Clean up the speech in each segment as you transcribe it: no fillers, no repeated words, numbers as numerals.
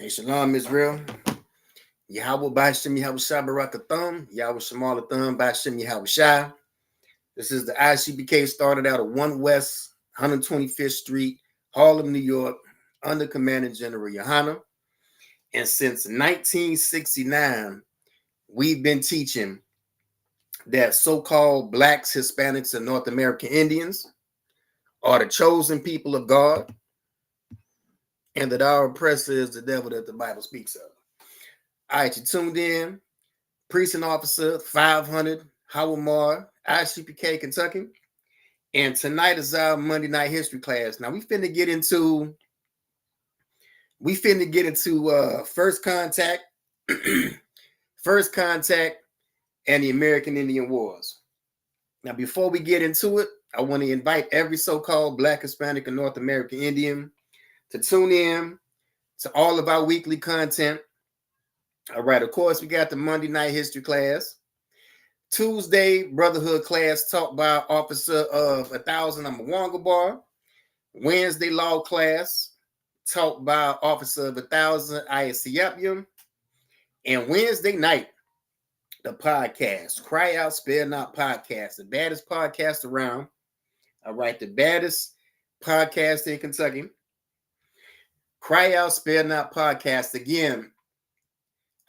Hey, Shalom, Israel. Yahweh Bashim Yahweh Shai Barakathum. Yahweh Shemal Athum Bashim Yahweh Shai. This is the ISUPK, started out at 1 West 125th Street, Harlem, New York, under Commander General Yohana. And since 1969, we've been teaching that so-called Blacks, Hispanics, and North American Indians are the chosen people of God, and that our oppressor is the devil that the Bible speaks of. All right, you tuned in. Precinct Officer 500, Howard Moore, ISUPK, Kentucky. And tonight is our Monday night history class. Now we finna get into first contact, first contact, and the American Indian Wars. Now, before we get into it, I want to invite every so-called Black, Hispanic, and North American Indian to tune in to all of our weekly content. All right, of course, we got the Monday night history class. Tuesday, Brotherhood class taught by Officer of 1,000 Amawanga Bar. Wednesday, Law class taught by Officer of 1,000 ISUPK. And Wednesday night, the podcast, Cry Out, Spare Not podcast, the baddest podcast around. All right, the baddest podcast in Kentucky. Cry Out, Spare Not podcast, again,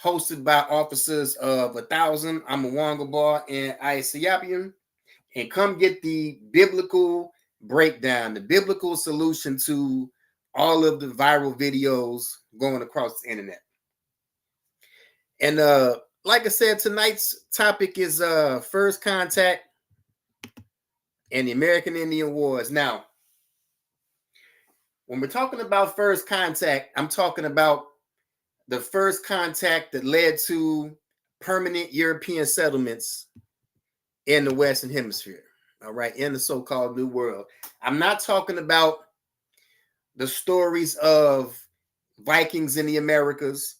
hosted by officers of 1,000 Amawanga Bar and ISUPK. And come get the biblical breakdown, the biblical solution to all of the viral videos going across the internet. And like I said, tonight's topic is first contact and the American Indian Wars. Now, when we're talking about first contact, I'm talking about the first contact that led to permanent European settlements in the Western Hemisphere. All right, in the so-called New World. I'm not talking about the stories of Vikings in the Americas.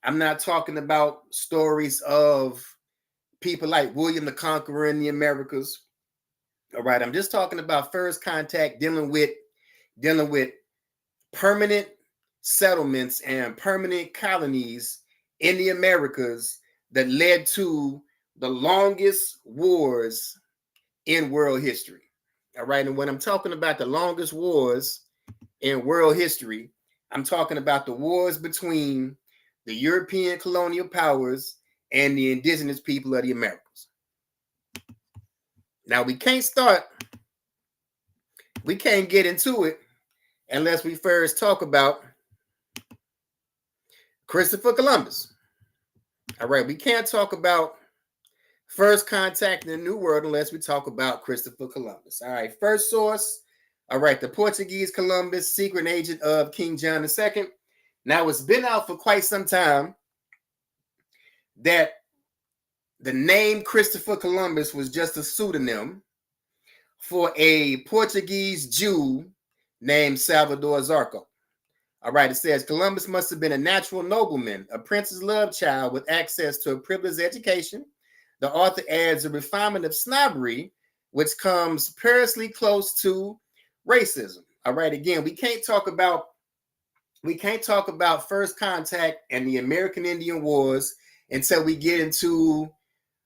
I'm not talking about stories of people like William the Conqueror in the Americas. All right, I'm just talking about first contact, dealing with permanent settlements and permanent colonies in the Americas that led to the longest wars in world history. All right, and when I'm talking about the longest wars in world history, I'm talking about the wars between the European colonial powers and the indigenous people of the Americas. Now, we can't get into it unless we first talk about Christopher Columbus. All right, we can't talk about first contact in the New World unless we talk about Christopher Columbus. All right, first source. All right, the Portuguese Columbus, secret agent of King John II. Now, it's been out for quite some time that the name Christopher Columbus was just a pseudonym for a Portuguese Jew named Salvador Zarco. All right, it says Columbus must have been a natural nobleman, a prince's love child with access to a privileged education. The author adds a refinement of snobbery, which comes perilously close to racism. All right, again, we can't talk about first contact and the American Indian Wars until we get into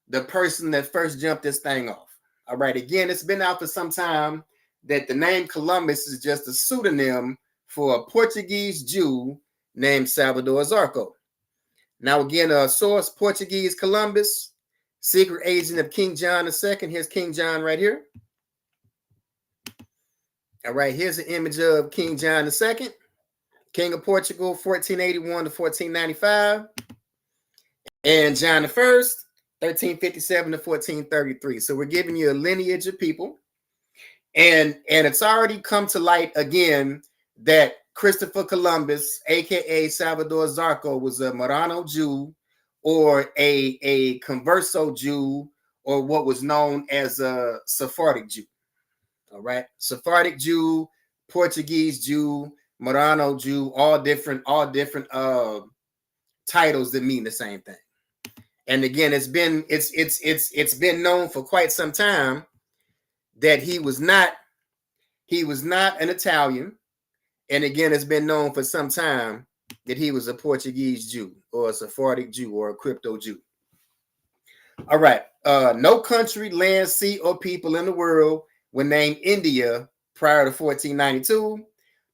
the person that first jumped this thing off. All right, again, it's been out for some time that the name Columbus is just a pseudonym for a Portuguese Jew named Salvador Zarco. Now, again, a source, Portuguese Columbus, secret agent of King John II. Here's King John right here. All right, here's an image of King John II, King of Portugal, 1481 to 1495. And John I, 1357 to 1433. So we're giving you a lineage of people. And it's already come to light again that Christopher Columbus, aka Salvador Zarco, was a Marrano Jew or a Converso Jew, or what was known as a Sephardic Jew. All right, Sephardic Jew, Portuguese Jew, Marrano Jew, all different titles that mean the same thing. And again, it's been known for quite some time that he was not an Italian. And again, it's been known for some time that he was a Portuguese Jew or a Sephardic Jew or a crypto Jew. All right. No country, land, sea, or people in the world were named India prior to 1492.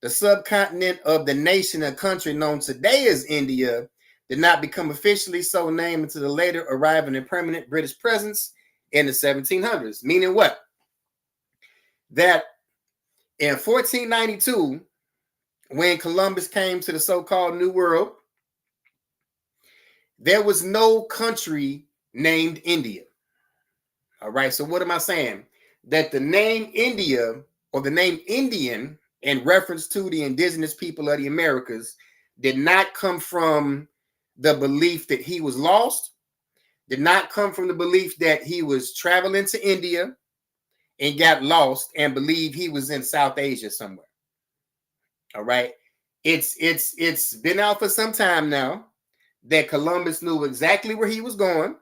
The subcontinent of the nation and country known today as India did not become officially so named until the later arrival and permanent British presence in the 1700s. Meaning what? That in 1492, when Columbus came to the so-called New World, there was no country named India. All right, so what am I saying? That the name India or the name Indian in reference to the indigenous people of the Americas did not come from the belief that he was lost, did not come from the belief that he was traveling to India and got lost and believed he was in South Asia somewhere. All right. It's been out for some time now that Columbus knew exactly where he was going,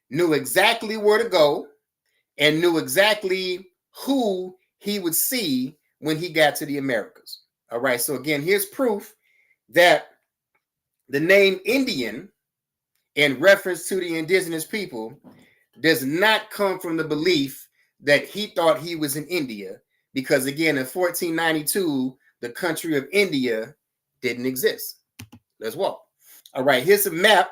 knew exactly where to go, and knew exactly who he would see when he got to the Americas. All right. So again, here's proof that the name Indian in reference to the indigenous people does not come from the belief that he thought he was in India, because again, in 1492, the country of India didn't exist. Let's walk. All right, here's a map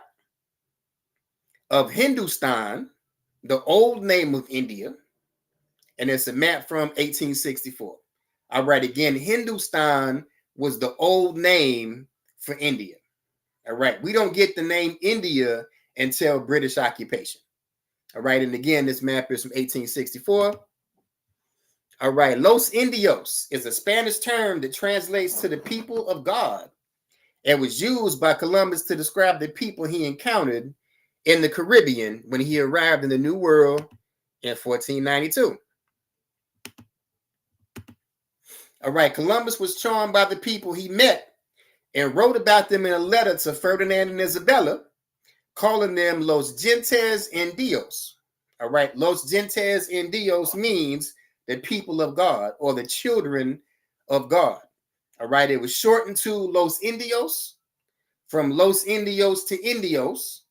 of Hindustan, the old name of India, and it's a map from 1864. All right, again, Hindustan was the old name for India. All right, we don't get the name India until British occupation. All right, and again, this map is from 1864. All right, Los Indios is a Spanish term that translates to the people of God and was used by Columbus to describe the people he encountered in the Caribbean when he arrived in the New World in 1492. All right, Columbus was charmed by the people he met and wrote about them in a letter to Ferdinand and Isabella, calling them Los Gentes Indios. All right, Los Gentes Indios means the people of God or the children of God. All right, it was shortened to Los Indios, from Los Indios to Indios.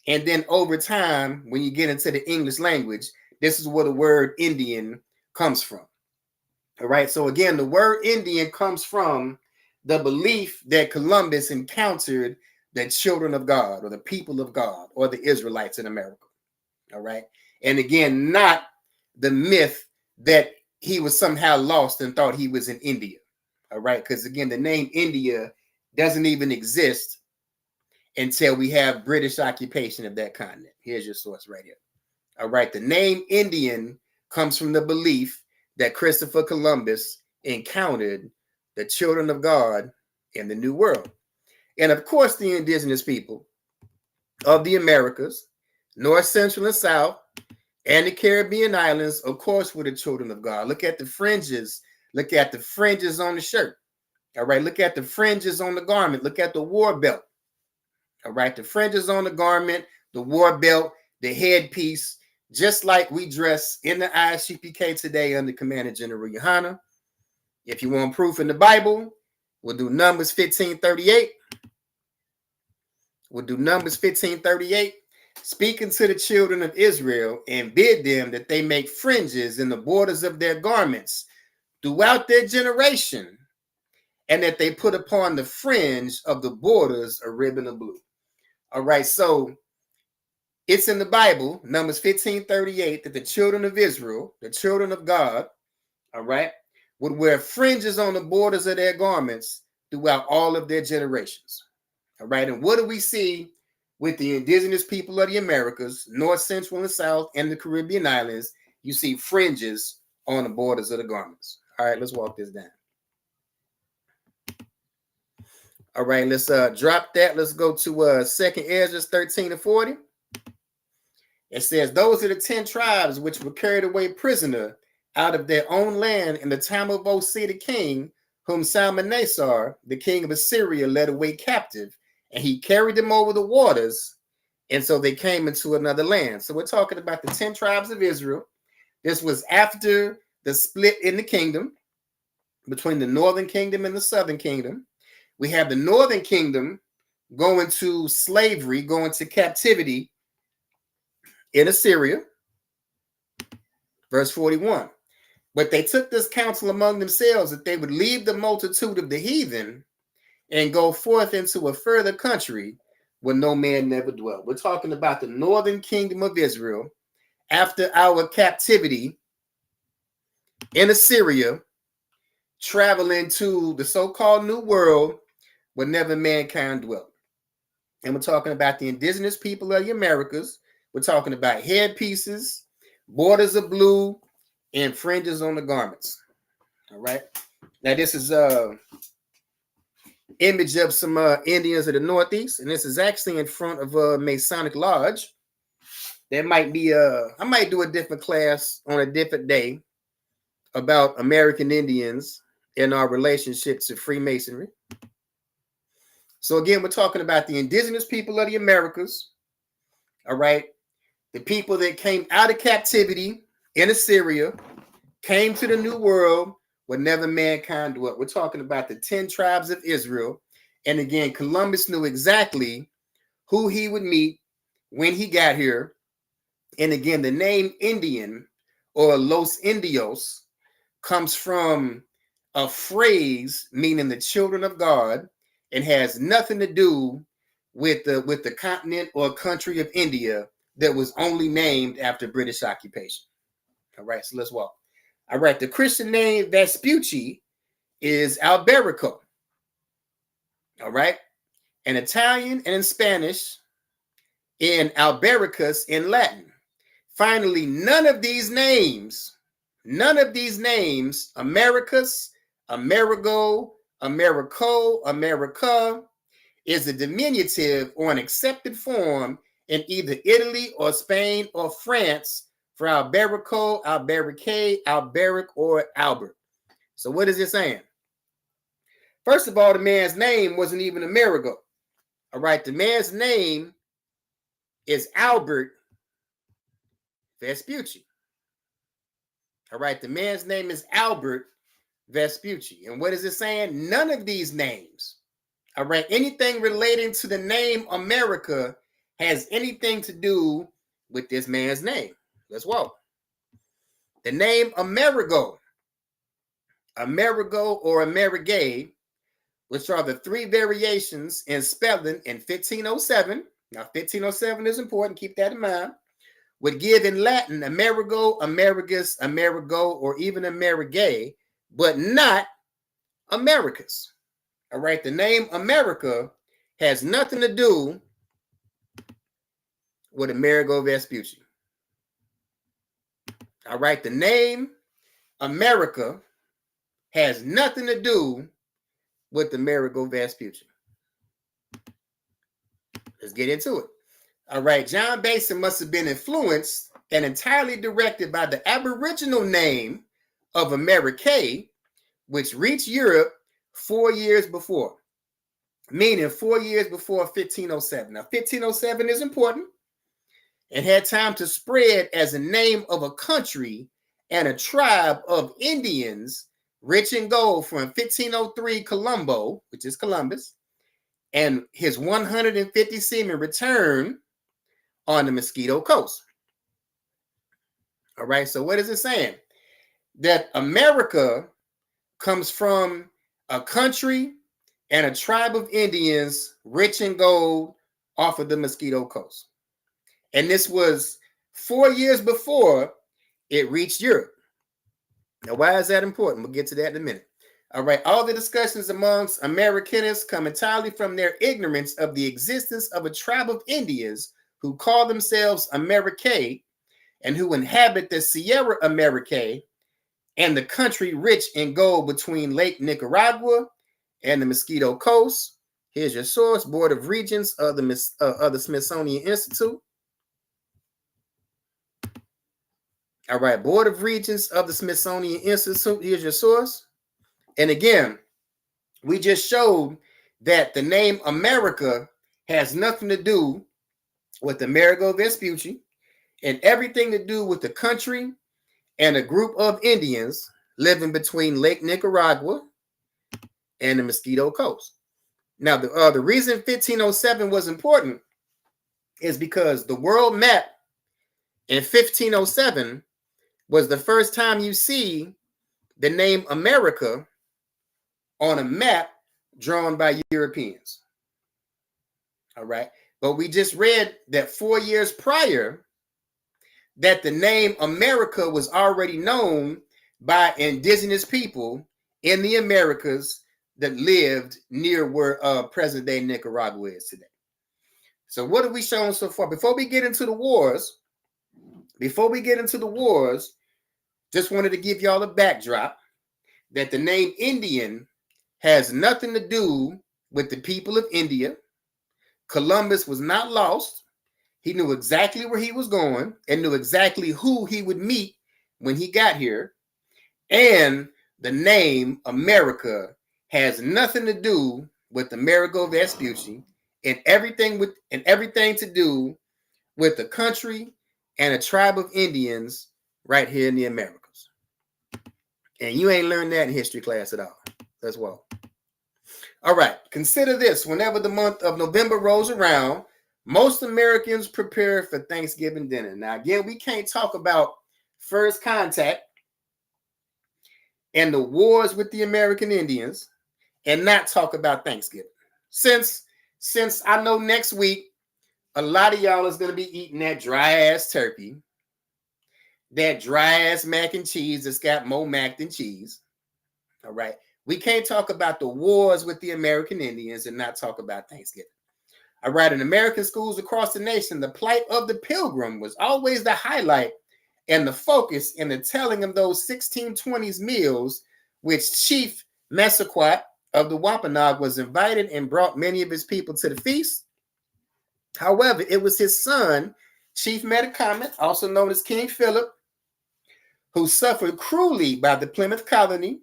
And then over time, when you get into the English language, this is where the word Indian comes from. All right, so again, the word Indian comes from the belief that Columbus encountered the children of God or the people of God or the Israelites in America. All right, and again, not the myth that he was somehow lost and thought he was in India. All right, because again, the name India doesn't even exist until we have British occupation of that continent. Here's your source right here. All right, the name Indian comes from the belief that Christopher Columbus encountered the children of God in the New World. And of course, the indigenous people of the Americas, North, Central, and South, and the Caribbean islands, of course, were the children of God. Look at the fringes. Look at the fringes on the shirt. All right, look at the fringes on the garment. Look at the war belt. All right, the fringes on the garment, the war belt, the headpiece, just like we dress in the ISUPK today under Commander General Yohana. If you want proof in the Bible, we'll do Numbers 15:38. We'll do Numbers 15:38. Speaking to the children of Israel and bid them that they make fringes in the borders of their garments throughout their generation, and that they put upon the fringe of the borders a ribbon of blue. All right, so it's in the Bible, Numbers 15:38, that the children of Israel, the children of God, all right, would wear fringes on the borders of their garments throughout all of their generations. All right, and what do we see with the indigenous people of the Americas, North, Central, and South, and the Caribbean islands? You see fringes on the borders of the garments. All right, let's walk this down. All right, let's drop that. Let's go to 2nd Ezra 13:40. It says, those are the 10 tribes which were carried away prisoner out of their own land in the time of Osea the king, whom Salmanasar, the king of Assyria, led away captive, and he carried them over the waters, and so they came into another land. So we're talking about the 10 tribes of Israel. This was after the split in the kingdom between the northern kingdom and the southern kingdom, We have the northern kingdom going to slavery, going to captivity in Assyria. Verse 41. But they took this counsel among themselves that they would leave the multitude of the heathen and go forth into a further country where no man never dwelt. We're talking about the northern kingdom of Israel after our captivity in Assyria, traveling to the so-called New World where never mankind dwelt. And we're talking about the indigenous people of the Americas. We're talking about headpieces, borders of blue, and fringes on the garments. All right. Now this is image of some Indians of the Northeast, and this is actually in front of a Masonic Lodge. There might be I might do a different class on a different day about American Indians and our relationship to Freemasonry. So again, we're talking about the indigenous people of the Americas. All right. The people that came out of captivity in Assyria, came to the New World where never mankind dwelt. We're talking about the 10 tribes of Israel. And again, Columbus knew exactly who he would meet when he got here. And again, the name Indian or Los Indios comes from a phrase meaning the children of God and has nothing to do with the continent or country of India that was only named after British occupation. All right, so let's walk. All right, the Christian name Vespucci is Alberico. All right, in Italian and in Spanish, in Albericus in Latin. Finally, none of these names, Americus, Amerigo, Americo, America, is a diminutive or an accepted form in either Italy or Spain or France for Alberico, Alberique, Alberic, or Albert. So what is it saying? First of all, the man's name wasn't even Amerigo. All right, the man's name is Albert Vespucci. All right, the man's name is Albert Vespucci. And what is it saying? None of these names, all right, anything relating to the name America has anything to do with this man's name. Let's walk. The name Amerigo or Amerigay, which are the three variations in spelling in 1507. Now, 1507 is important. Keep that in mind. Would give in Latin Amerigo, Amerigus, Amerigo, or even Amerigay, but not Americus. All right. The name America has nothing to do with Amerigo Vespucci. All right. The name America has nothing to do with Amerigo Vespucci. Let's get into it. All right. John Basin must have been influenced and entirely directed by the Aboriginal name of Americae, which reached Europe 4 years before, meaning 4 years before 1507. Now, 1507 is important and had time to spread as a name of a country and a tribe of Indians rich in gold from 1503 Colombo, which is Columbus, and his 150 seamen return on the Mosquito Coast. All right, so what is it saying? That America comes from a country and a tribe of Indians rich in gold off of the Mosquito Coast. And this was 4 years before it reached Europe. Now, why is that important? We'll get to that in a minute. All right, all the discussions amongst Americanists come entirely from their ignorance of the existence of a tribe of Indians who call themselves Americae and who inhabit the Sierra Americae and the country rich in gold between Lake Nicaragua and the Mosquito Coast. Here's your source, Board of Regents of the Smithsonian Institute. All right, Board of Regents of the Smithsonian Institute. Here's your source. And again, we just showed that the name America has nothing to do with Amerigo Vespucci and everything to do with the country and a group of Indians living between Lake Nicaragua and the Mosquito Coast. Now, the reason 1507 was important is because the world map in 1507 was the first time you see the name America on a map drawn by Europeans. All right. But we just read that 4 years prior, that the name America was already known by indigenous people in the Americas that lived near where present day Nicaragua is today. So what have we shown so far? Before we get into the wars, just wanted to give y'all a backdrop that the name Indian has nothing to do with the people of India. Columbus was not lost. He knew exactly where he was going and knew exactly who he would meet when he got here. And the name America has nothing to do with Amerigo Vespucci and everything to do with the country and a tribe of Indians right here in the Americas. And you ain't learned that in history class at all. That's well. All right, consider this. Whenever the month of November rolls around, most Americans prepare for Thanksgiving dinner. Now, again, we can't talk about first contact and the wars with the American Indians and not talk about Thanksgiving. Since I know next week, a lot of y'all is going to be eating that dry-ass turkey, that dry-ass mac and cheese that's got more mac than cheese. All right. We can't talk about the wars with the American Indians and not talk about Thanksgiving. All right. In American schools across the nation, the plight of the pilgrim was always the highlight and the focus in the telling of those 1620s meals, which Chief Messequat of the Wampanoag was invited and brought many of his people to the feast. However, it was his son, Chief Metacomet, also known as King Philip, who suffered cruelly by the Plymouth colony,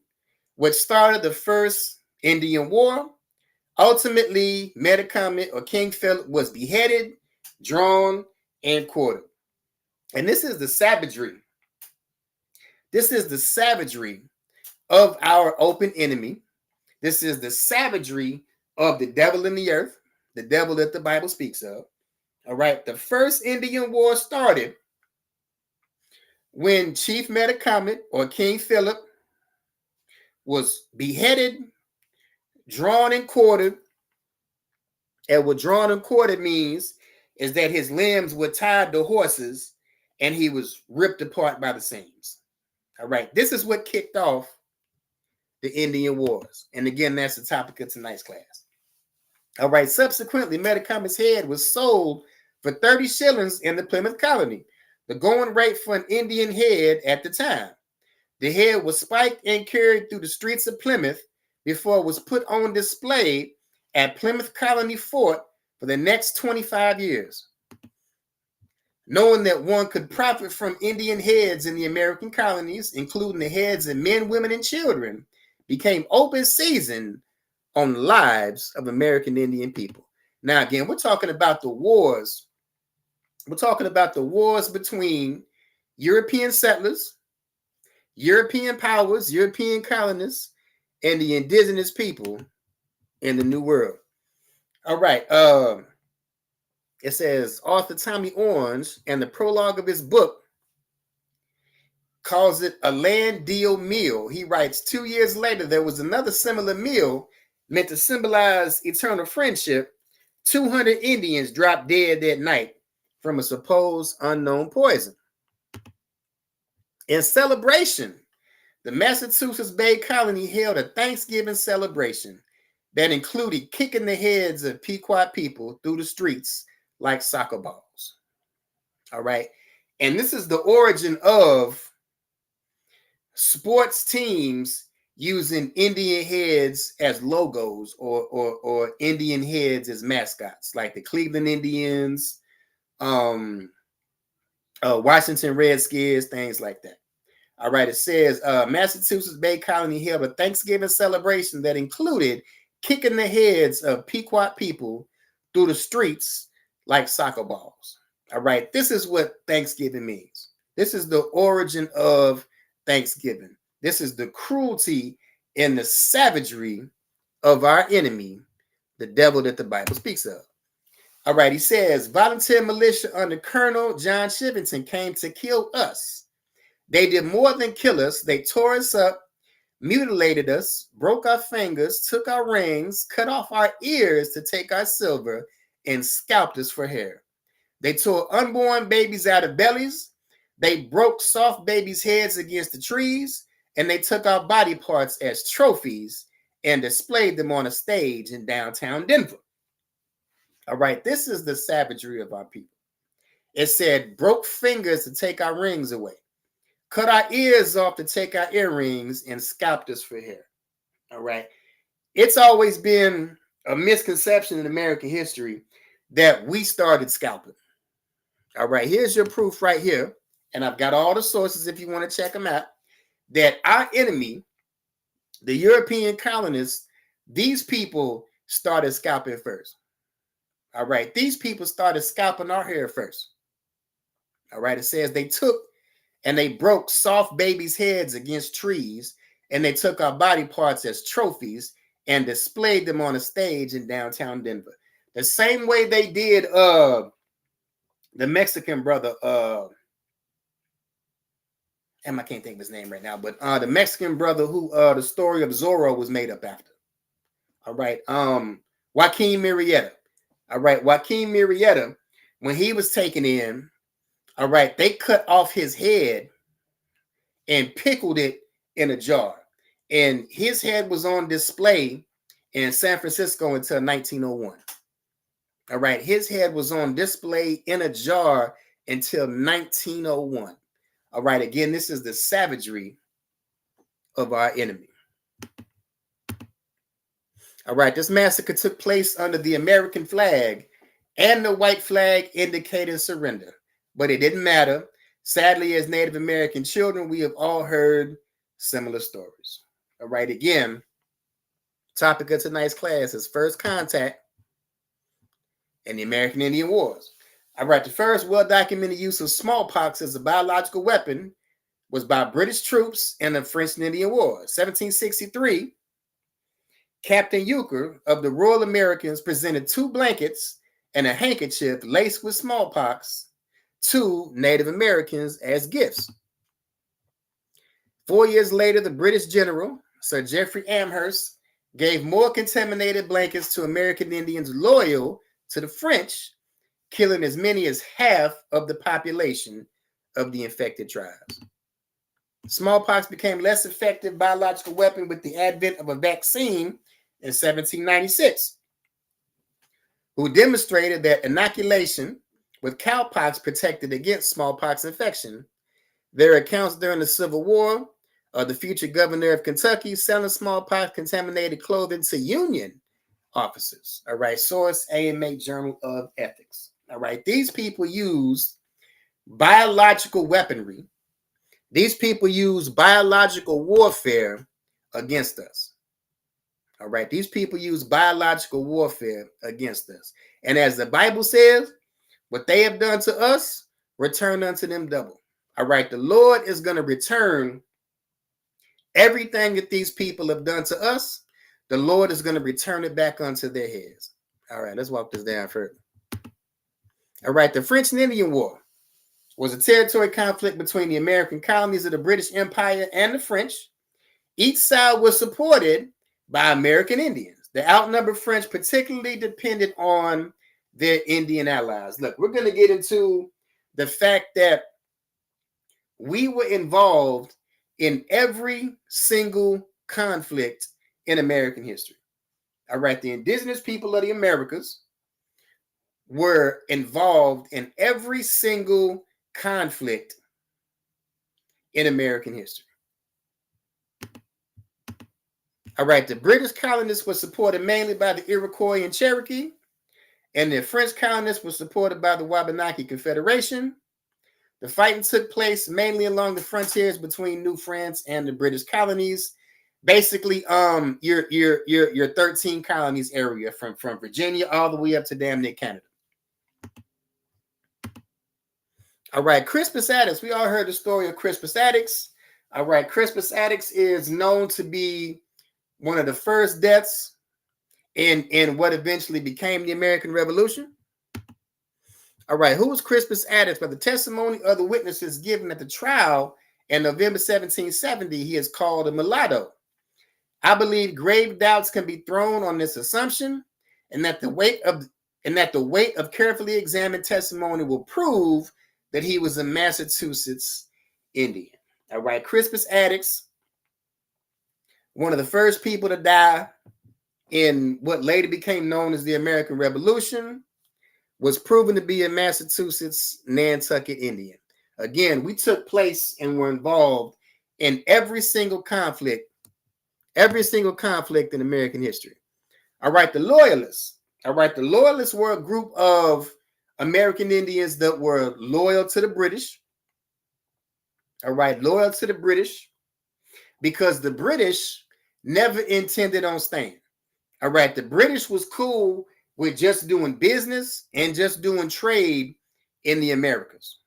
which started the first Indian War. Ultimately, Metacomet or King Philip was beheaded, drawn, and quartered. And this is the savagery. This is the savagery of our open enemy. This is the savagery of the devil in the earth, the devil that the Bible speaks of. All right. The first Indian War started when Chief Metacomet or King Philip was beheaded, drawn, and quartered. And what drawn and quartered means is that his limbs were tied to horses and he was ripped apart by the seams. All right. This is what kicked off the Indian Wars. And again, that's the topic of tonight's class. All right. Subsequently, Metacomet's head was sold for 30 shillings in the Plymouth colony, the going rate for an Indian head at the time. The head was spiked and carried through the streets of Plymouth before it was put on display at Plymouth Colony Fort for the next 25 years. Knowing that one could profit from Indian heads in the American colonies, including the heads of men, women, and children, became open season on the lives of American Indian people. Now, again, we're talking about the wars. We're talking about the wars between European settlers, European powers, European colonists, and the indigenous people in the New World. All right. It says author Tommy Orange, and the prologue of his book calls it a land deal meal. He writes, 2 years later, there was another similar meal meant to symbolize eternal friendship. 200 Indians dropped dead that night from a supposed unknown poison. In celebration, the Massachusetts Bay Colony held a Thanksgiving celebration that included kicking the heads of Pequot people through the streets like soccer balls. All right. And this is the origin of sports teams using Indian heads as logos or Indian heads as mascots, like the Cleveland Indians, Washington Redskins, things like that. All right, it says Massachusetts Bay Colony held a Thanksgiving celebration that included kicking the heads of Pequot people through the streets like soccer balls. All right, this is what Thanksgiving means. This is the origin of Thanksgiving. This is the cruelty and the savagery of our enemy, the devil that the Bible speaks of. All right, he says, volunteer militia under Colonel John Shivington came to kill us. They did more than kill us. They tore us up, mutilated us, broke our fingers, took our rings, cut off our ears to take our silver, and scalped us for hair. They tore unborn babies out of bellies. They broke soft babies' heads against the trees, and they took our body parts as trophies and displayed them on a stage in downtown Denver. All right, this is the savagery of our people. It said, broke fingers to take our rings away, cut our ears off to take our earrings, and scalped us for hair. All right. It's always been a misconception in American history that we started scalping. All right. Here's your proof right here. And I've got all the sources if you want to check them out. That our enemy, the European colonists, these people started scalping first. All right. These people started scalping our hair first. All right. It says they took and they broke soft babies' heads against trees, and they took our body parts as trophies and displayed them on a stage in downtown Denver. The same way they did the Mexican brother, I can't think of his name right now, but the Mexican brother who the story of Zorro was made up after. All right. Joaquin Murrieta. All right. Joaquin Murrieta, when he was taken in, all right, they cut off his head and pickled it in a jar. And his head was on display in San Francisco until 1901. All right, his head was on display in a jar until 1901. All right, again, this is the savagery of our enemy. All right, this massacre took place under the American flag, and the white flag indicated surrender. But it didn't matter. Sadly, as Native American children, we have all heard similar stories. All right, again, topic of tonight's class is first contact and the American Indian Wars. All right, the first well-documented use of smallpox as a biological weapon was by British troops in the French and Indian War. 1763, Captain Euchre of the Royal Americans presented 2 blankets and a handkerchief laced with smallpox to Native Americans as gifts. 4 years later, the British general, Sir Geoffrey Amherst, gave more contaminated blankets to American Indians loyal to the French, killing as many as half of the population of the infected tribes. Smallpox became less effective biological weapon with the advent of a vaccine in 1796, who demonstrated that inoculation with cowpox protected against smallpox infection. There are accounts during the Civil War of the future governor of Kentucky selling smallpox contaminated clothing to Union officers. All right, source AMA Journal of Ethics. All right, these people used biological weaponry. These people use biological warfare against us. All right, these people use biological warfare against us. And as the Bible says, what they have done to us, return unto them double. All right, the Lord is going to return everything that these people have done to us. The Lord is going to return it back unto their heads. All right, let's walk this down further. All right, the French and Indian War was a territory conflict between the American colonies of the British Empire and the French. Each side was supported by American Indians. The outnumbered French particularly depended on their Indian allies. Look, we're going to get into the fact that we were involved in every single conflict in American history. All right, the indigenous people of the Americas were involved in every single conflict in American history. All right, the British colonists were supported mainly by the Iroquois and Cherokee, and the French colonists were supported by the Wabanaki Confederation. The fighting took place mainly along the frontiers between New France and the British colonies. Basically, your 13 colonies area from Virginia all the way up to damn near Canada. All right, Crispus Attucks. We all heard the story of Crispus Attucks. All right, Crispus Attucks is known to be one of the first deaths in what eventually became the American Revolution? All right, who was Crispus Attucks? By the testimony of the witnesses given at the trial in November 1770, he is called a mulatto. I believe grave doubts can be thrown on this assumption, and that the weight of carefully examined testimony will prove that he was a Massachusetts Indian. All right, Crispus Attucks, one of the first people to die in what later became known as the American Revolution, was proven to be a Massachusetts Nantucket Indian. Again, we took place and were involved in every single conflict in American history. All right, the Loyalists. All right, the Loyalists were a group of American Indians that were loyal to the British. All right, loyal to the British because the British never intended on staying. All right, the British was cool with just doing business and just doing trade in the Americas.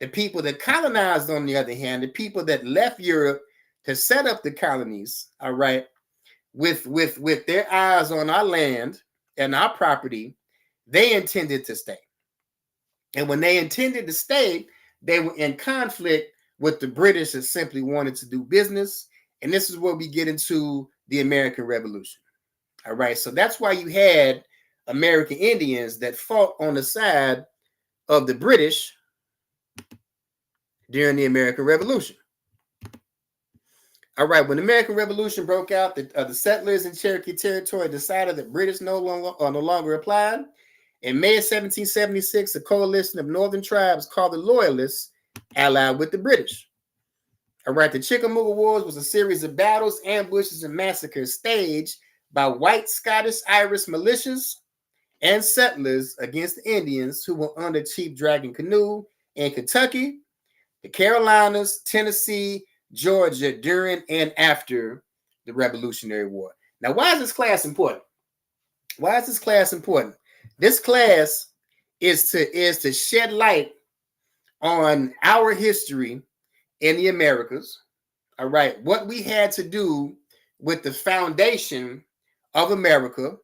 The people that colonized, on the other hand, the people that left Europe to set up the colonies, all right, with their eyes on our land and our property, they intended to stay. And when they intended to stay, they were in conflict with the British that simply wanted to do business. And this is where we get into the American Revolution. All right, so that's why you had American Indians that fought on the side of the British during the American Revolution. All right, when the American Revolution broke out, the settlers in Cherokee Territory decided that British no longer applied. In May of 1776, a coalition of northern tribes called the Loyalists allied with the British. All right, the Chickamauga Wars was a series of battles, ambushes, and massacres staged by white Scottish Irish militias and settlers against the Indians who were under Chief Dragon Canoe in Kentucky, the Carolinas, Tennessee, Georgia during and after the Revolutionary War. Now, why is this class important? Why is this class important? This class is to shed light on our history in the Americas. All right, what we had to do with the foundation of America,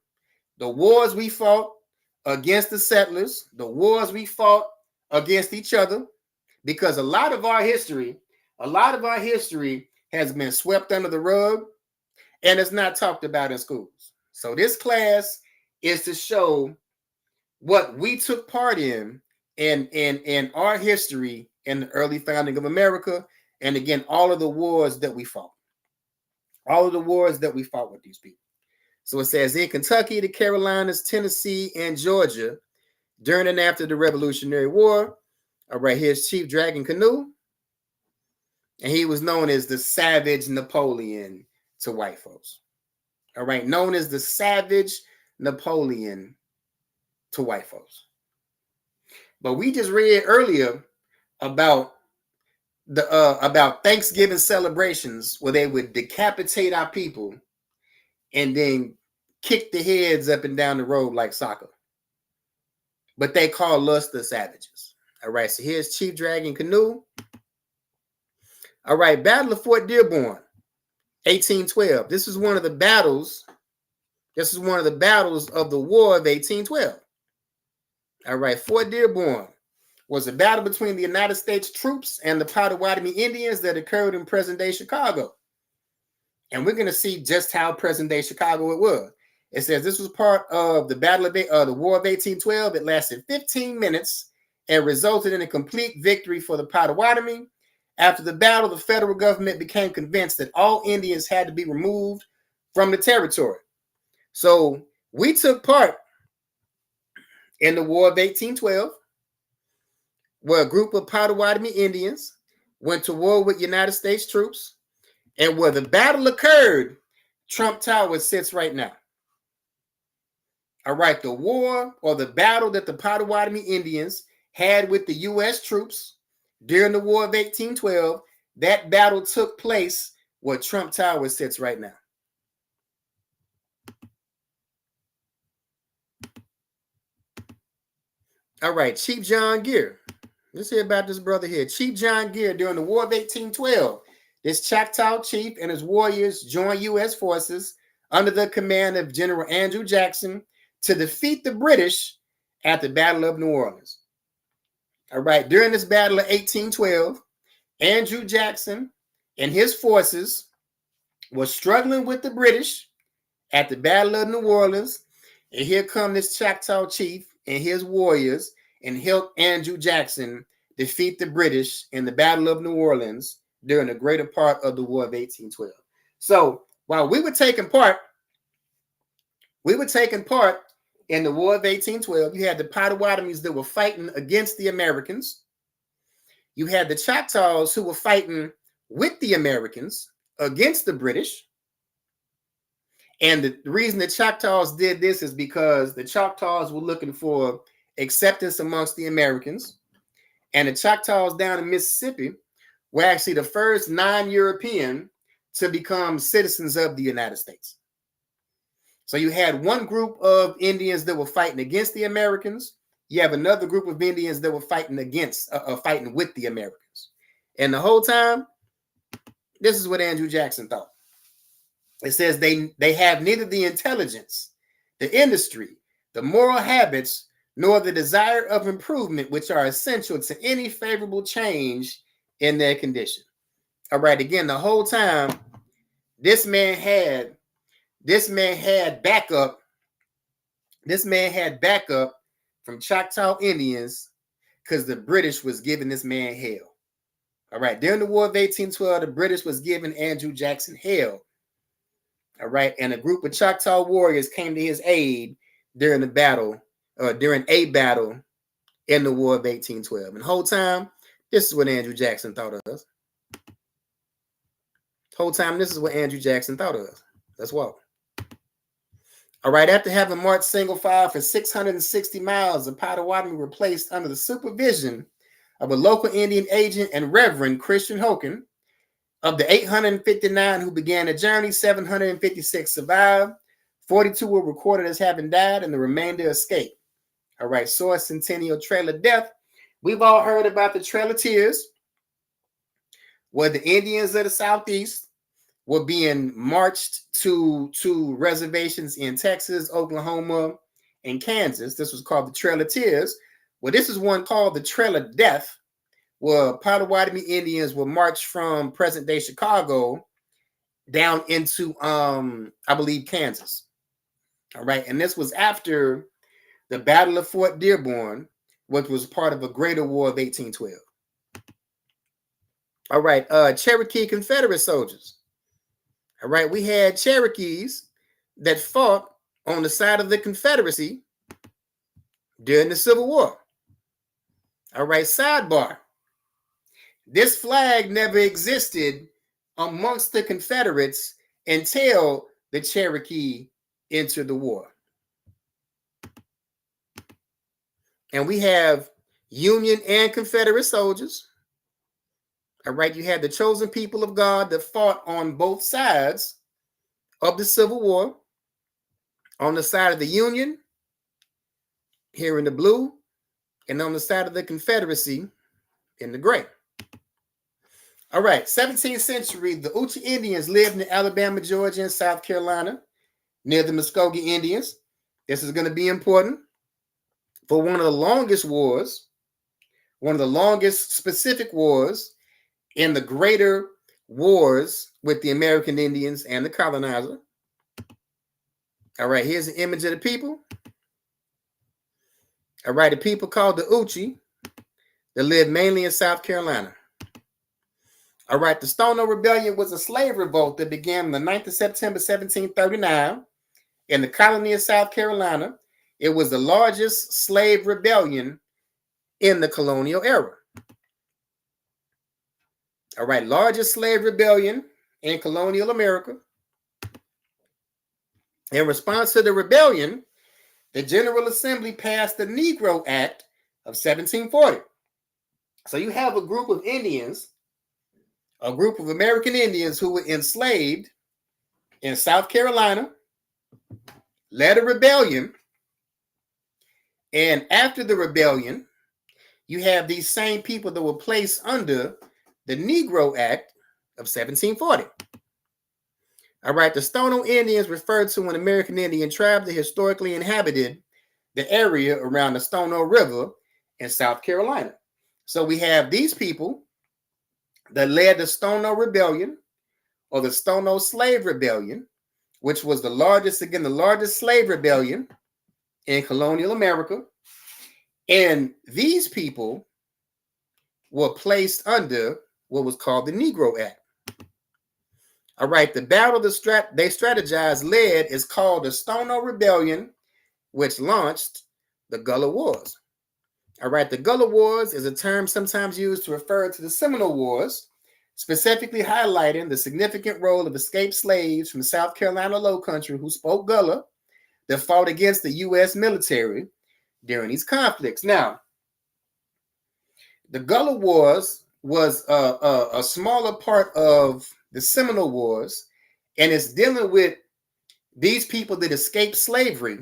the wars we fought against the settlers, the wars we fought against each other, because a lot of our history has been swept under the rug and it's not talked about in schools. So this class is to show what we took part in our history in the early founding of America, and again, all of the wars that we fought. All of the wars that we fought with these people. So it says in Kentucky, the Carolinas, Tennessee, and Georgia during and after the Revolutionary War. All right, here's Chief Dragon Canoe. And he was known as the Savage Napoleon to white folks. All right, known as the Savage Napoleon to white folks. But we just read earlier about Thanksgiving celebrations where they would decapitate our people and then kick the heads up and down the road like soccer. But they call us the savages. All right, so here's Chief Dragon Canoe. All right, Battle of Fort Dearborn, 1812. This is one of the battles. This is one of the battles of the War of 1812. All right, Fort Dearborn was a battle between the United States troops and the Potawatomi Indians that occurred in present-day Chicago. And we're going to see just how present-day Chicago it was. It says this was part of the Battle of the War of 1812. It lasted 15 minutes and resulted in a complete victory for the Potawatomi. After the battle, the federal government became convinced that all Indians had to be removed from the territory. So we took part in the War of 1812, where a group of Potawatomi Indians went to war with United States troops, and where the battle occurred, Trump Tower sits right now. All right, the war or the battle that the Potawatomi Indians had with the U.S. troops during the War of 1812, that battle took place where Trump Tower sits right now. All right, Chief John Gear. Let's hear about this brother here. Chief John Gear, during the War of 1812, this Choctaw chief and his warriors joined U.S. forces under the command of General Andrew Jackson to defeat the British at the Battle of New Orleans. All right, during this battle of 1812, Andrew Jackson and his forces were struggling with the British at the Battle of New Orleans. And here come this Choctaw chief and his warriors and help Andrew Jackson defeat the British in the Battle of New Orleans during the greater part of the War of 1812. So while we were taking part in the War of 1812, you had the Potawatomis that were fighting against the Americans. You had the Choctaws who were fighting with the Americans against the British. And the reason the Choctaws did this is because the Choctaws were looking for acceptance amongst the Americans. And the Choctaws down in Mississippi were actually the first non-European to become citizens of the United States. So you had one group of Indians that were fighting against the Americans. You have another group of Indians that were fighting fighting with the Americans. And the whole time, this is what Andrew Jackson thought. It says they have neither the intelligence, the industry, the moral habits, nor the desire of improvement, which are essential to any favorable change in their condition. All right, again, the whole time, this man had backup. This man had backup from Choctaw Indians because the British was giving this man hell. All right, during the War of 1812, the British was giving Andrew Jackson hell. All right, and a group of Choctaw warriors came to his aid during a battle in the War of 1812. And the whole time, this is what Andrew Jackson thought of us. Let's walk. All right, after having marched single file for 660 miles, the Potawatomi were placed under the supervision of a local Indian agent and Reverend Christian Hoken. Of the 859 who began the journey, 756 survived, 42 were recorded as having died, and the remainder escaped. All right, source Centennial Trail of Death. We've all heard about the Trail of Tears, where the Indians of the Southeast were being marched to reservations in Texas, Oklahoma, and Kansas. This was called the Trail of Tears. Well, this is one called the Trail of Death, where Potawatomi Indians were marched from present-day Chicago down into, I believe, Kansas. All right, and this was after the Battle of Fort Dearborn, which was part of a greater war of 1812. All right, Cherokee Confederate soldiers. All right, we had Cherokees that fought on the side of the Confederacy during the Civil War. All right, sidebar. This flag never existed amongst the Confederates until the Cherokee entered the war. And we have Union and Confederate soldiers. All right, you had the chosen people of God that fought on both sides of the Civil War. On the side of the Union, here in the blue, and on the side of the Confederacy in the gray. All right, 17th century, the Uchi Indians lived in Alabama, Georgia, and South Carolina, near the Muskogee Indians. This is going to be important for one of the longest specific wars in the greater wars with the American Indians and the colonizer. All right, here's an image of the people. All right, the people called the Uchi that lived mainly in South Carolina. All right, the Stono Rebellion was a slave revolt that began on the 9th of September, 1739 in the colony of South Carolina. It was the largest slave rebellion in the colonial era. All right, largest slave rebellion in colonial America. In response to the rebellion, the General Assembly passed the Negro Act of 1740. So you have a group of Indians, a group of American Indians who were enslaved in South Carolina, led a rebellion. And after the rebellion, you have these same people that were placed under the Negro Act of 1740. All right, the Stono Indians referred to an American Indian tribe that historically inhabited the area around the Stono River in South Carolina. So we have these people that led the Stono Rebellion or the Stono Slave Rebellion, which was the largest slave rebellion in colonial America. And these people were placed under what was called the Negro Act. All right, the battle they strategized led is called the Stono Rebellion, which launched the Gullah Wars. All right, the Gullah Wars is a term sometimes used to refer to the Seminole Wars, specifically highlighting the significant role of escaped slaves from South Carolina Lowcountry who spoke Gullah that fought against the U.S. military during these conflicts. Now, the Gullah Wars was a smaller part of the Seminole Wars, and it's dealing with these people that escaped slavery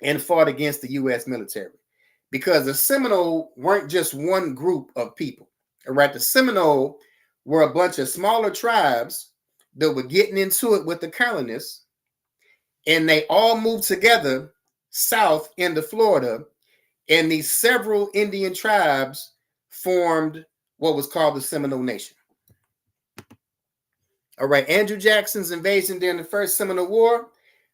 and fought against the U.S. military. Because the Seminole weren't just one group of people, all right? The Seminole were a bunch of smaller tribes that were getting into it with the colonists, and they all moved together south into Florida, and these several Indian tribes formed what was called the Seminole Nation. All right, Andrew Jackson's invasion during the First Seminole War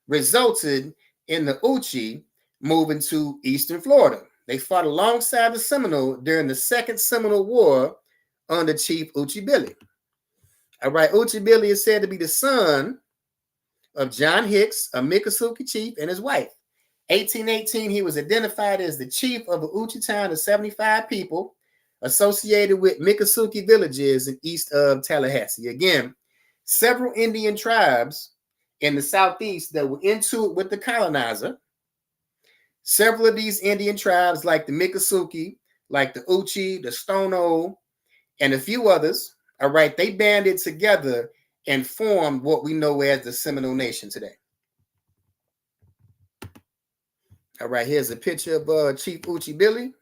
resulted in the Uchi moving to eastern Florida. They fought alongside the Seminole during the Second Seminole War under Chief Uchi Billy. All right, Uchi Billy is said to be the son of John Hicks, a Miccosukee chief, and his wife. 1818, he was identified as the chief of a Uchi town of 75 people associated with Miccosukee villages in east of Tallahassee. Again, several Indian tribes in the southeast that were into it with the colonizer. Several of these Indian tribes, like the Miccosukee, like the Uchi, the Stono, and a few others, all right, they banded together and formed what we know as the Seminole Nation today. All right, here's a picture of Chief Uchi Billy.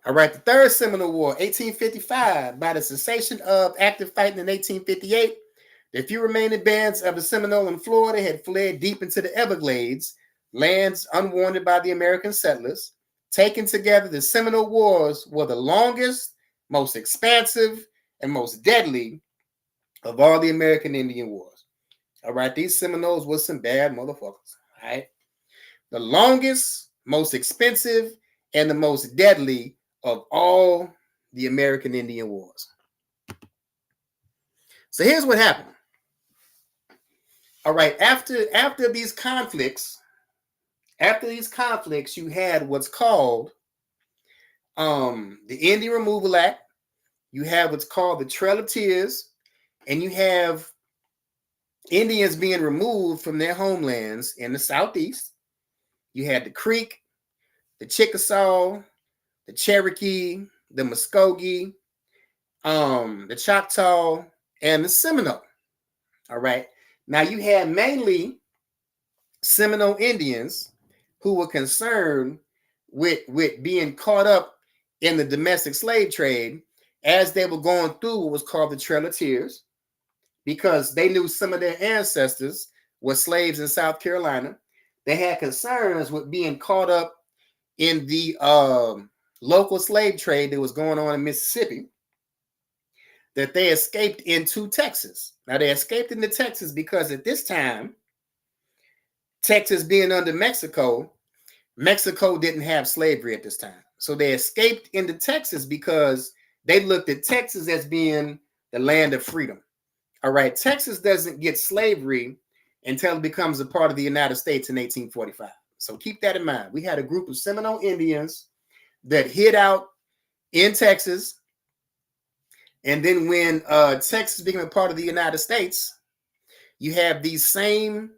All right, the Third Seminole War, 1855. By the cessation of active fighting in 1858, the few remaining bands of the Seminole in Florida had fled deep into the Everglades, lands unwarned by the American settlers. Taken together, the Seminole Wars were the longest, most expansive, and most deadly of all the American Indian Wars. All right, these Seminoles were some bad motherfuckers. All right, the longest, most expensive, and the most deadly of all the American Indian Wars. So here's what happened. All right, after these conflicts, you had what's called the Indian Removal Act. You have what's called the Trail of Tears, and you have Indians being removed from their homelands in the southeast. You had the Creek, the Chickasaw, the Cherokee, the Muskogee, the Choctaw, and the Seminole. All right. Now you had mainly Seminole Indians who were concerned with being caught up in the domestic slave trade as they were going through what was called the Trail of Tears, because they knew some of their ancestors were slaves in South Carolina. They had concerns with being caught up in the local slave trade that was going on in Mississippi, that they escaped into Texas. Now, they escaped into Texas because at this time, Texas being under Mexico, Mexico didn't have slavery at this time. So they escaped into Texas because they looked at Texas as being the land of freedom. All right, Texas doesn't get slavery until it becomes a part of the United States in 1845. So keep that in mind. We had a group of Seminole Indians that hid out in Texas. And then when Texas became a part of the United States, you have these same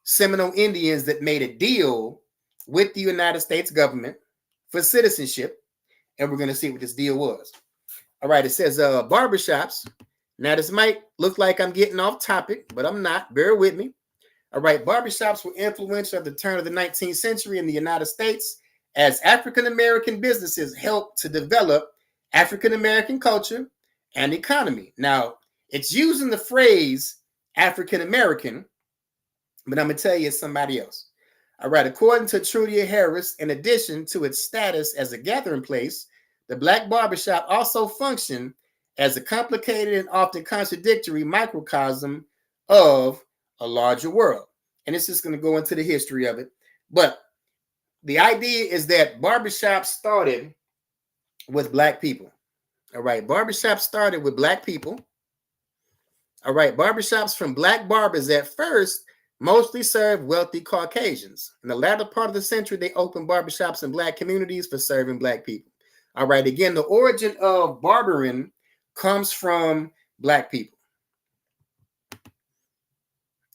Seminole Indians that made a deal with the United States government for citizenship. And we're going to see what this deal was. All right, it says barbershops. Now, this might look like I'm getting off topic, but I'm not. Bear with me. All right, barbershops were influential at the turn of the 19th century in the United States as African-American businesses helped to develop African-American culture and economy. Now, it's using the phrase African American, but I'm going to tell you it's somebody else. All right, according to Trudia Harris, in addition to its status as a gathering place, the Black barbershop also functioned as a complicated and often contradictory microcosm of a larger world. And it's just going to go into the history of it. But the idea is that barbershops started with Black people. All right, barbershops started with Black people. All right, barbershops from Black barbers at first mostly served wealthy Caucasians. In the latter part of the century, they opened barbershops in Black communities for serving Black people. All right, again, the origin of barbering comes from Black people.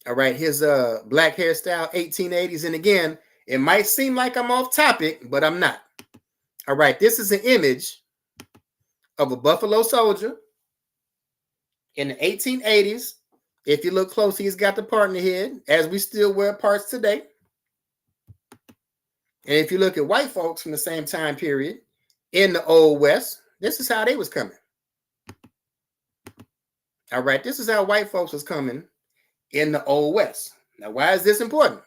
All right, here's a Black hairstyle, 1880s. And again, it might seem like I'm off topic, but I'm not. All right, this is an image of a Buffalo Soldier in the 1880s. If you look close, he's got the partner head, as we still wear parts today. And if you look at white folks from the same time period in the Old West, this is how they was coming. All right, this is how white folks was coming in the Old West. Now, why is this important?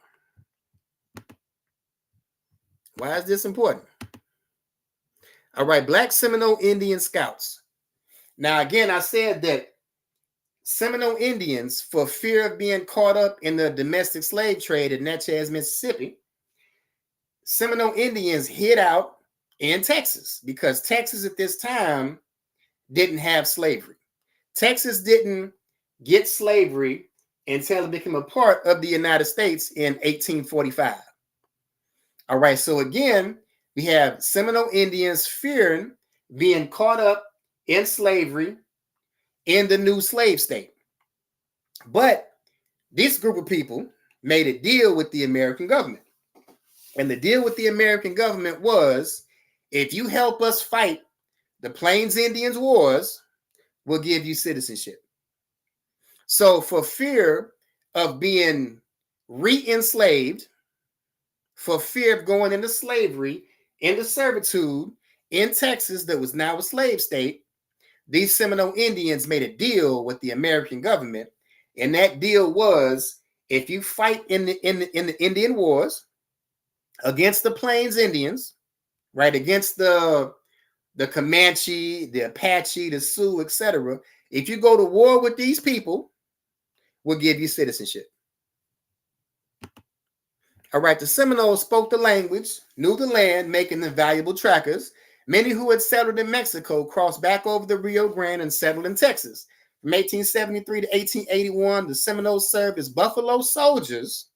Why is this important? All right, Black Seminole Indian Scouts. Now, again, I said that Seminole Indians, for fear of being caught up in the domestic slave trade in Natchez, Mississippi, Seminole Indians hid out in Texas because Texas at this time didn't have slavery. Texas didn't get slavery until it became a part of the United States in 1845. All right, so again, we have Seminole Indians fearing being caught up in slavery in the new slave state. But this group of people made a deal with the American government. And the deal with the American government was, if you help us fight the Plains Indians Wars, we'll give you citizenship. So for fear of being re-enslaved, for fear of going into slavery, into servitude in Texas that was now a slave state, these Seminole Indians made a deal with the American government. And that deal was, if you fight in the Indian Wars against the Plains Indians, right, against the Comanche, the Apache, the Sioux, etc., if you go to war with these people, we'll give you citizenship. All right, the Seminoles spoke the language, knew the land, making them valuable trackers. Many who had settled in Mexico crossed back over the Rio Grande and settled in Texas. From 1873 to 1881, the Seminoles served as Buffalo Soldiers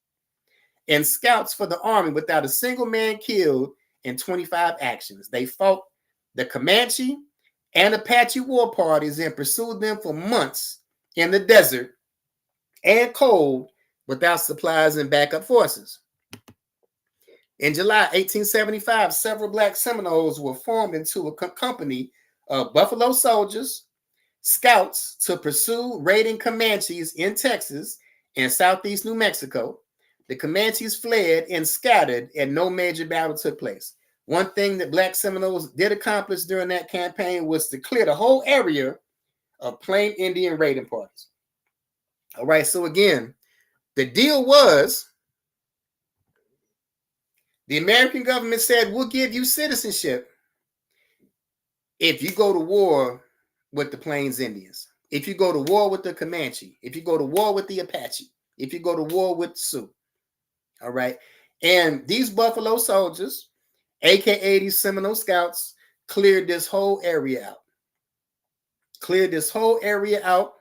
and scouts for the Army without a single man killed in 25 actions. They fought the Comanche and Apache war parties and pursued them for months in the desert and cold without supplies and backup forces. In July 1875, several Black Seminoles were formed into a company of Buffalo Soldiers, scouts to pursue raiding Comanches in Texas and southeast New Mexico. The Comanches fled and scattered, and no major battle took place. One thing that Black Seminoles did accomplish during that campaign was to clear the whole area of Plain Indian raiding parties. All right, so again, the deal was, the American government said, we'll give you citizenship if you go to war with the Plains Indians, if you go to war with the Comanche, if you go to war with the Apache, if you go to war with the Sioux. All right. And these Buffalo Soldiers, aka these Seminole Scouts, cleared this whole area out.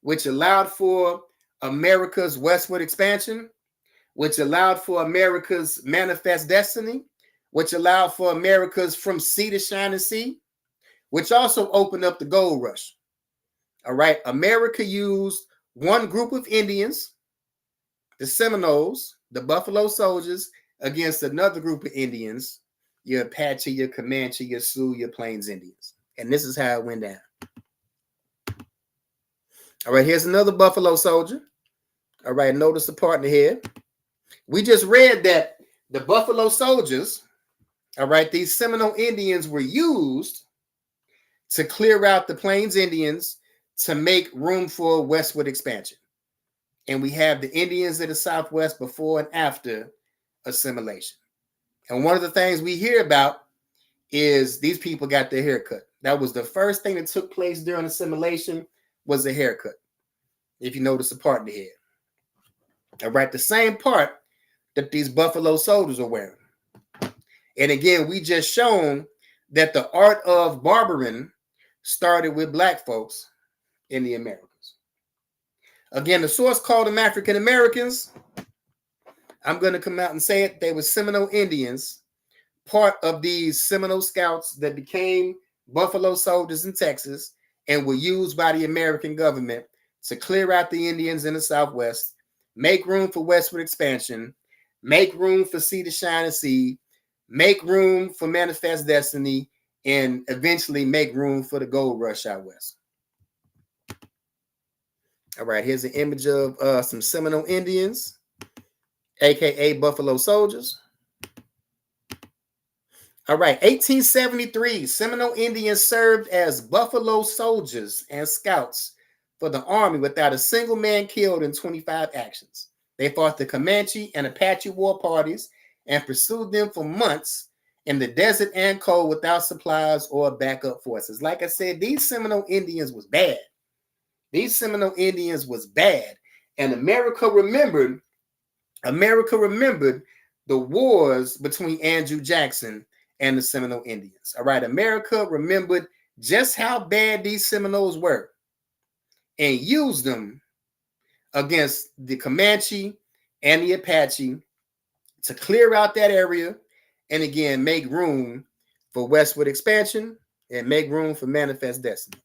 Which allowed for America's westward expansion, which allowed for America's manifest destiny, which allowed for America's from sea to shining sea, which also opened up the gold rush. All right. America used one group of Indians, the Seminoles, the Buffalo Soldiers, against another group of Indians, your Apache, your Comanche, your Sioux, your Plains Indians. And this is how it went down. All right, here's another Buffalo Soldier. All right, notice the partner here. We just read that the Buffalo Soldiers, all right, these Seminole Indians were used to clear out the Plains Indians to make room for westward expansion. And we have the Indians of the Southwest before and after assimilation. And one of the things we hear about is these people got their hair cut. That was the first thing that took place during assimilation, was a haircut. If you notice the part in the head. All right, the same part that these Buffalo soldiers are wearing. And again, we just shown that the art of barbering started with black folks in the Americas. Again, the source called them African Americans. I'm going to come out and say it. They were Seminole Indians, part of these Seminole Scouts that became Buffalo soldiers in Texas and were used by the American government to clear out the Indians in the Southwest, make room for westward expansion, make room for Sea to Shine and Sea, make room for Manifest Destiny, and eventually make room for the gold rush out west. All right, here's an image of some Seminole Indians, aka Buffalo soldiers. All right, 1873, Seminole Indians served as Buffalo soldiers and scouts for the Army without a single man killed in 25 actions. They fought the Comanche and Apache war parties and pursued them for months in the desert and cold without supplies or backup forces. Like I said, these Seminole Indians was bad. These Seminole Indians was bad. And America remembered the wars between Andrew Jackson and the Seminole Indians. All right, America remembered just how bad these Seminoles were and used them against the Comanche and the Apache to clear out that area and again make room for westward expansion and make room for Manifest Destiny.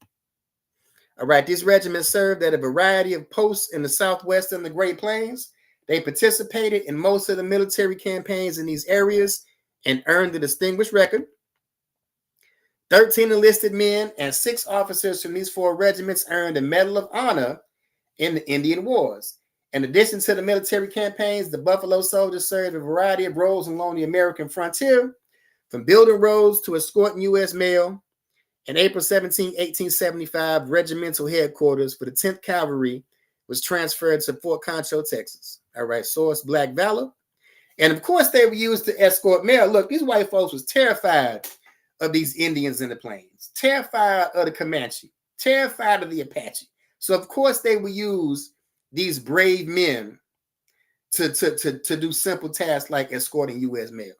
All right, these regiments served at a variety of posts in the Southwest and the Great Plains. They participated in most of the military campaigns in these areas and earned a distinguished record. 13 enlisted men and 6 officers from these 4 regiments earned a Medal of Honor in the Indian Wars. In addition to the military campaigns, the Buffalo soldiers served a variety of roles along the American frontier, from building roads to escorting U.S. mail. In April 17, 1875, regimental headquarters for the 10th Cavalry was transferred to Fort Concho, Texas. All right, source Black Valor. And of course, they were used to escort mail. Look, these white folks was terrified of these Indians in the plains, terrified of the Comanche, terrified of the Apache. So of course, they would use these brave men to do simple tasks like escorting U.S. mail.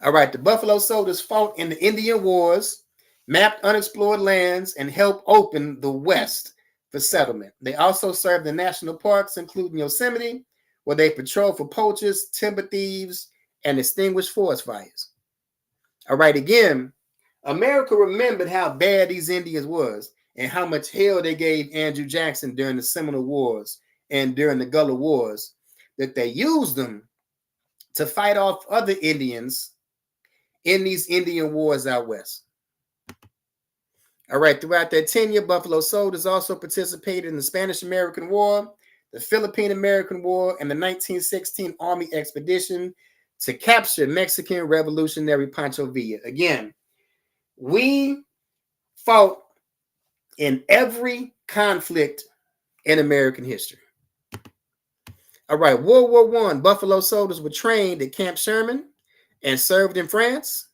All right, the Buffalo soldiers fought in the Indian Wars, mapped unexplored lands, and helped open the West for settlement. They also served in national parks, including Yosemite, where they patrolled for poachers, timber thieves, and extinguished forest fires. All right, again, America remembered how bad these Indians was and how much hell they gave Andrew Jackson during the Seminole Wars and during the Gullah Wars, that they used them to fight off other Indians in these Indian wars out west. All right, throughout their tenure, Buffalo soldiers also participated in the Spanish-American War, the Philippine-American War, and the 1916 Army expedition to capture Mexican revolutionary Pancho Villa. Again, we fought in every conflict in American history. All right, World War I, Buffalo soldiers were trained at Camp Sherman and served in France.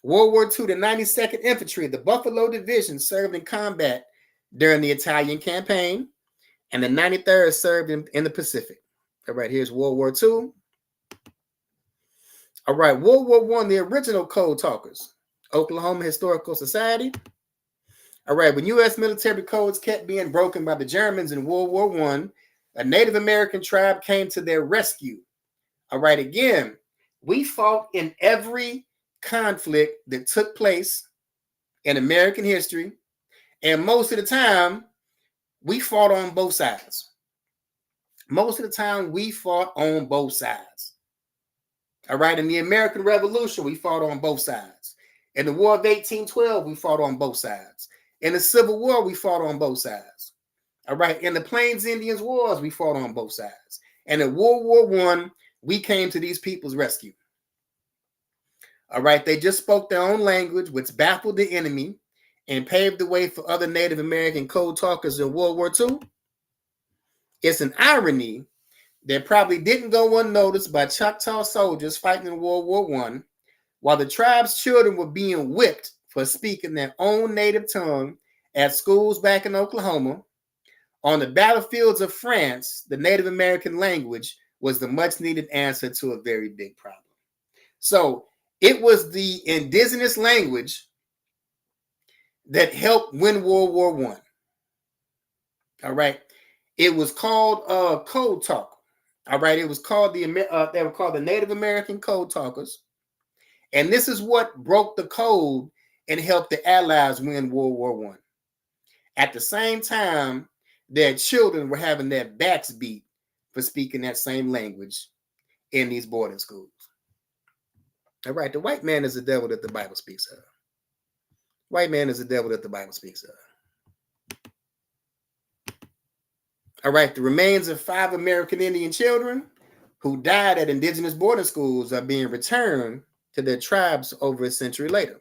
World War II, the 92nd Infantry, the Buffalo Division, served in combat during the Italian campaign, and the 93rd served in the Pacific. All right, here's World War II. All right, World War I, the original Code Talkers, Oklahoma Historical Society. All right, when U.S. military codes kept being broken by the Germans in World War I, a Native American tribe came to their rescue. All right, again, we fought in every conflict that took place in American history, and most of the time, we fought on both sides. Most of the time, we fought on both sides. All right, in the American Revolution, we fought on both sides. In the War of 1812, we fought on both sides. In the Civil War, we fought on both sides. All right, in the Plains Indians Wars, we fought on both sides. And in World War I, we came to these people's rescue. All right, they just spoke their own language, which baffled the enemy and paved the way for other Native American code talkers in World War II. It's an irony that probably didn't go unnoticed by Choctaw soldiers fighting in World War I, while the tribe's children were being whipped for speaking their own native tongue at schools back in Oklahoma. On the battlefields of France, the Native American language was the much needed answer to a very big problem. So it was the indigenous language that helped win World War I. All right. It was called Code Talk. All right. It was called they were called the Native American Code Talkers. And this is what broke the code and helped the Allies win World War I. At the same time, their children were having their backs beat for speaking that same language in these boarding schools. All right, the white man is the devil that the Bible speaks of. White man is the devil that the Bible speaks of. All right, the remains of 5 American Indian children who died at indigenous boarding schools are being returned to their tribes over a century later.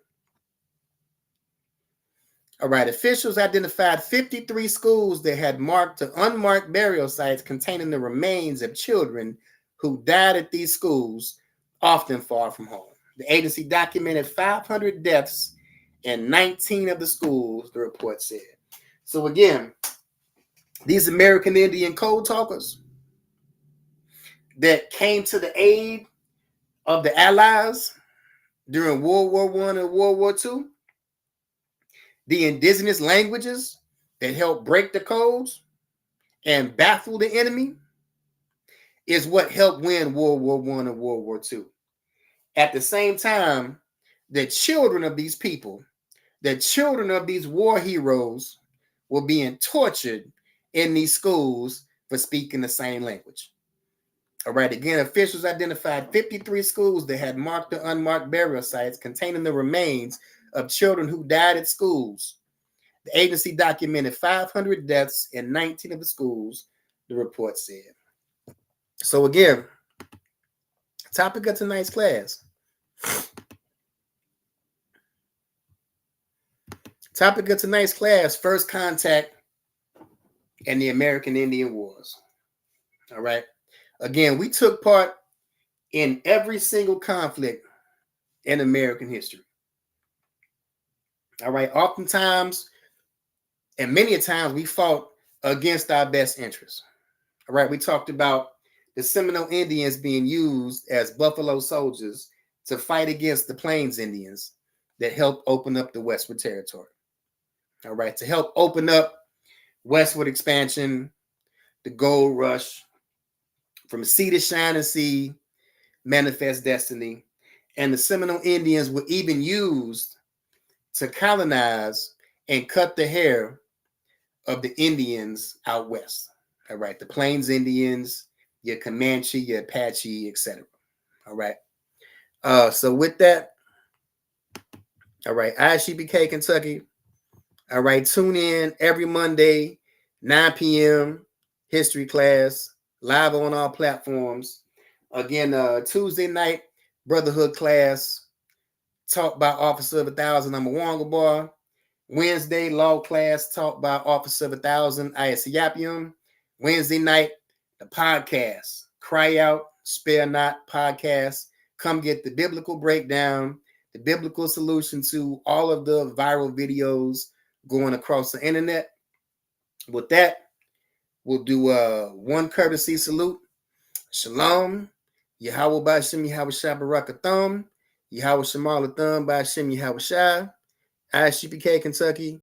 All right, officials identified 53 schools that had marked to unmarked burial sites containing the remains of children who died at these schools, often far from home. The agency documented 500 deaths in 19 of the schools, the report said. So again, these American Indian code talkers that came to the aid of the Allies during World War I and World War II, the indigenous languages that helped break the codes and baffle the enemy, is what helped win World War I and World War II. At the same time, the children of these people, the children of these war heroes, were being tortured in these schools for speaking the same language. All right, again, officials identified 53 schools that had marked or unmarked burial sites containing the remains of children who died at schools. The agency documented 500 deaths in 19 of the schools, the report said. So again, topic of tonight's class. Topic of tonight's class, first contact and the American Indian Wars. All right. Again, we took part in every single conflict in American history. All right. Oftentimes, and many a times, we fought against our best interests. All right. We talked about the Seminole Indians being used as buffalo soldiers to fight against the Plains Indians that helped open up the Westward Territory. All right. To help open up westward expansion, the gold rush, from sea to shining sea, manifest destiny. And the Seminole Indians were even used to colonize and cut the hair of the Indians out west. All right, the Plains Indians, your Comanche, your Apache, etc. All right. So with that, all right, ISUPK Kentucky. All right, tune in every Monday, 9 p.m. history class, live on all platforms. Again, Tuesday night brotherhood class, taught by Officer of 1,000. I'm a Wonga boy. Wednesday law class, taught by Officer of 1,000. ISUPK. Wednesday night, the podcast, Cry Out, Spare Not podcast. Come get the biblical breakdown, the biblical solution to all of the viral videos going across the internet. With that, we'll do one courtesy salute. Shalom. Yahweh Ba'Shem Yahweh Shai Barakatham. Yahweh Shemal Atham Ba'Shem Yahweh Shai. ISUPK Kentucky.